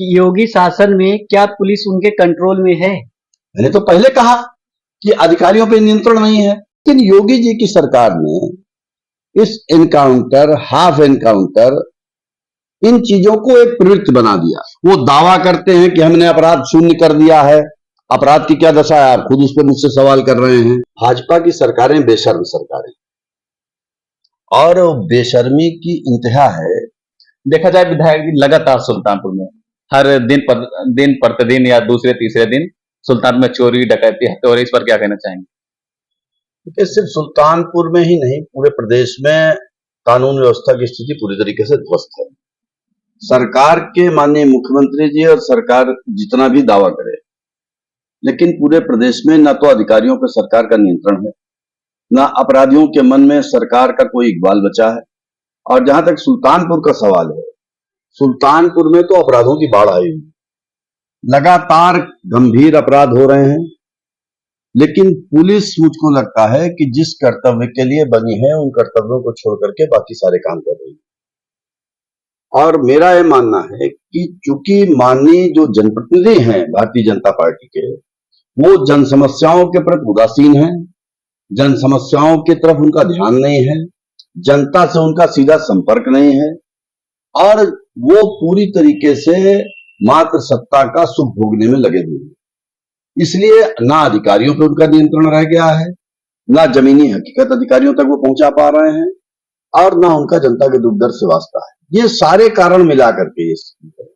कि योगी शासन में क्या पुलिस उनके कंट्रोल में है? मैंने तो पहले कहा कि अधिकारियों पे नियंत्रण नहीं है, लेकिन योगी जी की सरकार ने इस एनकाउंटर, हाफ एनकाउंटर, इन चीजों को एक प्रवृत्ति बना दिया। वो दावा करते हैं कि हमने अपराध शून्य कर दिया है। अपराध की क्या दशा है, आप खुद उस पर मुझसे सवाल कर रहे हैं। भाजपा की सरकारें बेशर्म सरकारें, और बेशर्मी की इंतहा है। देखा जाए विधायक जी लगातार सुल्तानपुर में हर दिन प्रतिदिन या दूसरे तीसरे दिन सुल्तानपुर में चोरी डकैती हत्या हो रही, इस पर क्या कहना चाहेंगे? क्योंकि सिर्फ सुल्तानपुर में ही नहीं, पूरे प्रदेश में कानून व्यवस्था की स्थिति पूरी तरीके से ध्वस्त है। सरकार के माननीय मुख्यमंत्री जी और सरकार जितना भी दावा करे, लेकिन पूरे प्रदेश में न तो अधिकारियों पर सरकार का नियंत्रण है, न अपराधियों के मन में सरकार का कोई इकबाल बचा है। और जहां तक सुल्तानपुर का सवाल है, सुल्तानपुर में तो अपराधों की बाढ़ आई हुई, लगातार गंभीर अपराध हो रहे हैं, लेकिन पुलिस मुझको लगता है कि जिस कर्तव्य के लिए बनी है उन कर्तव्यों को छोड़ करके बाकी सारे काम कर रही है। और मेरा यह मानना है कि चूंकि माननीय जो जनप्रतिनिधि हैं भारतीय जनता पार्टी के, वो जन समस्याओं के प्रति उदासीन हैं, जन समस्याओं की तरफ उनका ध्यान नहीं है, जनता से उनका सीधा संपर्क नहीं है, और वो पूरी तरीके से मात्र सत्ता का सुख भोगने में लगे हुए हैं। इसलिए ना अधिकारियों पर उनका नियंत्रण रह गया है, ना जमीनी हकीकत अधिकारियों तक वो पहुंचा पा रहे हैं, और ना उनका जनता के दुख दर्द से वास्ता है। ये सारे कारण मिलाकर के ये स्थिति है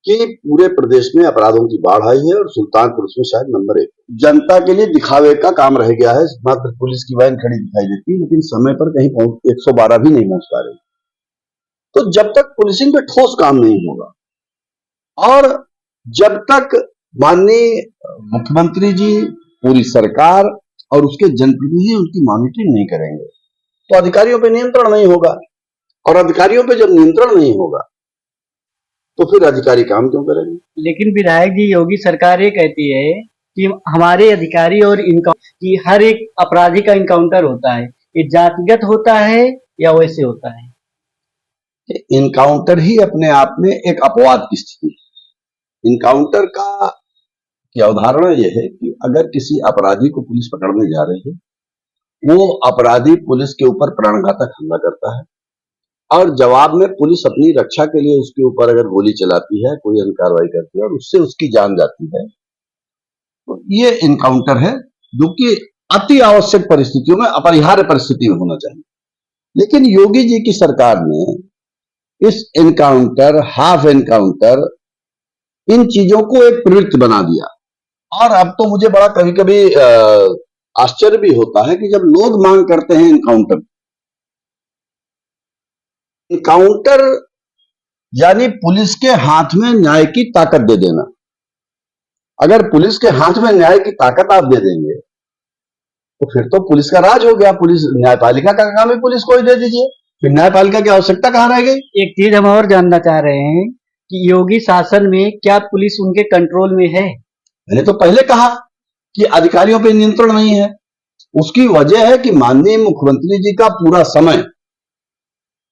कि पूरे प्रदेश में अपराधों की बाढ़ आई है, और सुल्तानपुर उसमें शायद नंबर 1। जनता के लिए दिखावे का काम रह गया है, मात्र पुलिस की वैन खड़ी दिखाई देती है, लेकिन समय पर कहीं 112 भी नहीं पहुंच पा रही। तो जब तक पुलिसिंग पे ठोस काम नहीं होगा, और जब तक माननीय मुख्यमंत्री जी, पूरी सरकार और उसके जनप्रतिनिधि उनकी मॉनिटरिंग नहीं करेंगे, तो अधिकारियों पे नियंत्रण नहीं होगा, और अधिकारियों पे जब नियंत्रण नहीं होगा तो फिर अधिकारी काम क्यों करेंगे? लेकिन विधायक जी, योगी सरकार ये कहती है कि हमारे अधिकारी और कि हर एक अपराधी का इनकाउंटर होता है, ये जातिगत होता है या वैसे होता है? इनकाउंटर ही अपने आप में एक अपवाद की स्थिति है। इनकाउंटर का की अवधारणा यह है कि अगर किसी अपराधी को पुलिस पकड़ने जा रही है, वो अपराधी पुलिस के ऊपर प्राणघातक हमला करता है, और जवाब में पुलिस अपनी रक्षा के लिए उसके ऊपर अगर गोली चलाती है, कोई अन्य कार्रवाई करती है और उससे उसकी जान जाती है, तो ये इनकाउंटर है, जो कि अति आवश्यक परिस्थितियों में, अपरिहार्य परिस्थिति में होना चाहिए। लेकिन योगी जी की सरकार ने इस एनकाउंटर, हाफ एनकाउंटर, इन चीजों को एक प्रवृत्ति बना दिया। और अब तो मुझे बड़ा कभी कभी आश्चर्य भी होता है कि जब लोग मांग करते हैं एनकाउंटर, एनकाउंटर यानी पुलिस के हाथ में न्याय की ताकत दे देना। अगर पुलिस के हाथ में न्याय की ताकत आप दे देंगे, तो फिर तो पुलिस का राज हो गया। पुलिस, न्यायपालिका का काम है, पुलिस को ही दे दीजिए, फिर न्यायपालिका की आवश्यकता कहां रह गई? एक चीज हम और जानना चाह रहे हैं कि योगी शासन में क्या पुलिस उनके कंट्रोल में है? मैंने तो पहले कहा कि अधिकारियों पर नियंत्रण नहीं है। उसकी वजह है कि माननीय मुख्यमंत्री जी का पूरा समय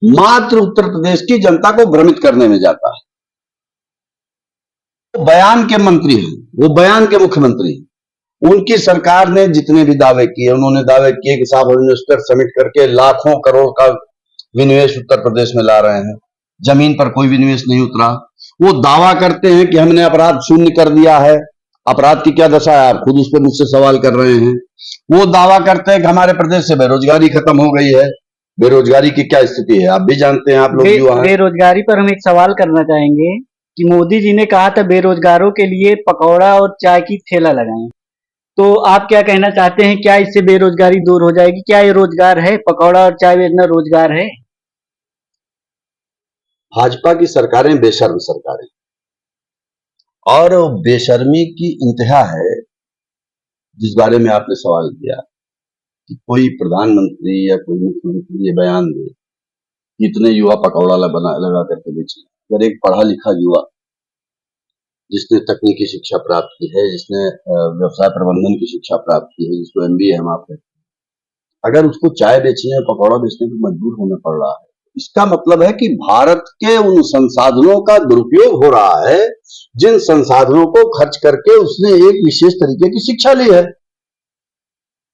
मात्र उत्तर प्रदेश की जनता को भ्रमित करने में जाता है। वो बयान के मंत्री हैं, वो बयान के मुख्यमंत्री हैं। उनकी सरकार ने जितने भी दावे किए, उन्होंने दावे किए कि साहब इन्वेस्टर समिट करके लाखों करोड़ का विनिवेश उत्तर प्रदेश में ला रहे हैं, जमीन पर कोई विनिवेश नहीं उतरा। वो दावा करते हैं कि हमने अपराध शून्य कर दिया है। अपराध की क्या दशा है, आप खुद उस पर मुझसे सवाल कर रहे हैं। वो दावा करते हैं कि हमारे प्रदेश से बेरोजगारी खत्म हो गई है। बेरोजगारी की क्या स्थिति है आप भी जानते हैं, आप लोग युवा हैं। बेरोजगारी पर हम एक सवाल करना चाहेंगे कि मोदी जी ने कहा था बेरोजगारों के लिए पकौड़ा और चाय की ठेला लगाएं, तो आप क्या कहना चाहते हैं? क्या इससे बेरोजगारी दूर हो जाएगी? क्या ये रोजगार है? पकौड़ा और चाय बेचना रोजगार है? भाजपा की सरकारें बेशर्म सरकारें, और बेशर्मी की इंतहा है, जिस बारे में आपने सवाल किया कि कोई प्रधानमंत्री या कोई मुख्यमंत्री ये बयान दे कि इतने युवा पकौड़ा लगा करके बेचे। अगर एक पढ़ा लिखा युवा जिसने तकनीकी शिक्षा प्राप्त की है, जिसने व्यवसाय प्रबंधन की शिक्षा प्राप्त की है, जिसको MBA हम आप कहते हैं, अगर उसको चाय बेचने या पकौड़ा बेचने पर मजबूर होना पड़ रहा है, इसका मतलब है कि भारत के उन संसाधनों का दुरुपयोग हो रहा है जिन संसाधनों को खर्च करके उसने एक विशेष तरीके की शिक्षा ली है।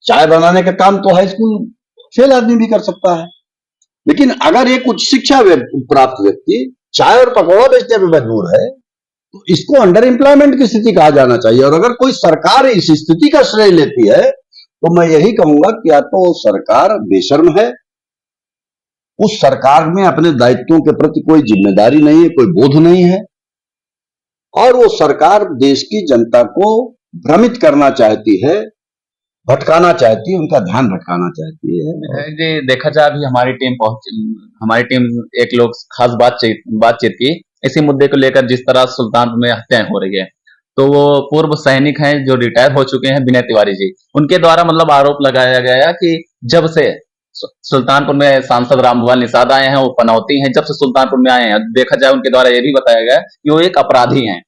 चाय बनाने का काम तो हाई स्कूल फेल आदमी भी कर सकता है, लेकिन अगर एक उच्च शिक्षा प्राप्त व्यक्ति चाय और पकौड़ा बेचने में मजबूर है तो इसको अंडर एम्प्लॉयमेंट की स्थिति कहा जाना चाहिए। और अगर कोई सरकार इस स्थिति का श्रेय लेती है तो मैं यही कहूंगा कि या तो सरकार बेशर्म है, उस सरकार में अपने दायित्वों के प्रति कोई जिम्मेदारी नहीं है, कोई बोध नहीं है, और वो सरकार देश की जनता को भ्रमित करना चाहती है, भटकाना चाहती है, उनका ध्यान भटकाना चाहती है। जी देखा जाए अभी हमारी टीम एक लोग खास बातचीत की इसी मुद्दे को लेकर, जिस तरह सुल्तानपुर में हत्याएं हो रही है। तो वो पूर्व सैनिक हैं जो रिटायर हो चुके हैं, विनय तिवारी जी, उनके द्वारा मतलब आरोप लगाया गया कि जब से सुल्तानपुर में सांसद रामभुवाल निषाद आए हैं, वो पनौती हैं, जब से सुल्तानपुर में आए हैं, देखा जाए उनके द्वारा ये भी बताया गया कि वो एक अपराधी हैं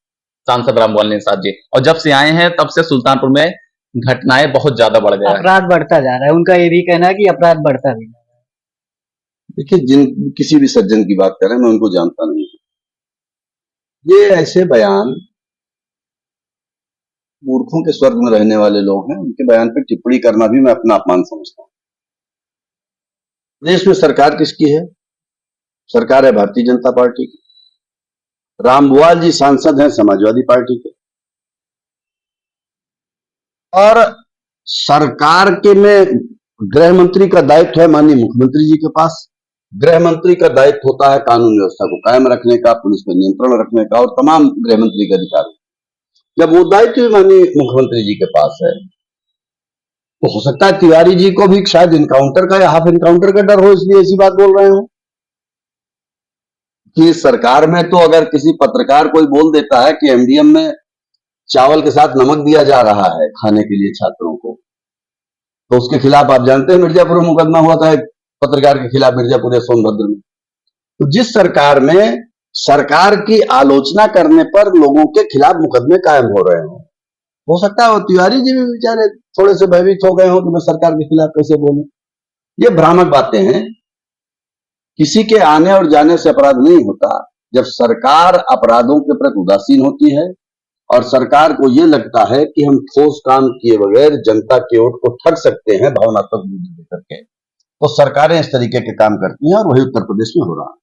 सांसद रामभुवाल निषाद जी, और जब से आए हैं तब से सुल्तानपुर में घटनाएं बहुत ज्यादा बढ़ गया है, अपराध बढ़ता जा रहा है। उनका ये भी कहना है कि अपराध बढ़ता भी जा रहा है। देखिए, किसी भी सज्जन की बात करें, मैं उनको जानता नहीं, ये ऐसे बयान मूर्खों के स्वर्ग में रहने वाले लोग हैं, उनके बयान पर टिप्पणी करना भी मैं अपना अपमान समझता हूं। देश में सरकार किसकी है? सरकार है भारतीय जनता पार्टी की। रामभुवाल जी सांसद हैं समाजवादी पार्टी के, और सरकार के में गृह मंत्री का दायित्व है माननीय मुख्यमंत्री जी के पास। गृह मंत्री का दायित्व होता है कानून व्यवस्था को कायम रखने का, पुलिस पर नियंत्रण रखने का, और तमाम गृह मंत्री के अधिकार। जब वो दायित्व भी माननीय मुख्यमंत्री जी के पास है तो हो सकता है तिवारी जी को भी शायद इनकाउंटर का या हाफ इनकाउंटर का डर हो, इसलिए ऐसी बात बोल रहे हो कि सरकार में तो अगर किसी पत्रकार कोई बोल देता है कि एमडीएम में चावल के साथ नमक दिया जा रहा है खाने के लिए छात्रों को, तो उसके खिलाफ आप जानते हैं मिर्जापुर में मुकदमा हुआ था एक पत्रकार के खिलाफ, मिर्जापुर या सोनभद्र में। तो जिस सरकार में सरकार की आलोचना करने पर लोगों के खिलाफ मुकदमे कायम हो रहे हो सकता है वो तिवारी जी भी बेचारे थोड़े से भयभीत हो गए हो कि मैं सरकार के खिलाफ कैसे बोलूं। ये भ्रामक बातें हैं। किसी के आने और जाने से अपराध नहीं होता। जब सरकार अपराधों के प्रति उदासीन होती है और सरकार को यह लगता है कि हम ठोस काम किए बगैर जनता के वोट को ठग सकते हैं भावनात्मक बुद्धि देकर के, तो सरकारें इस तरीके के काम करती हैं, और वही उत्तर प्रदेश में हो रहा है।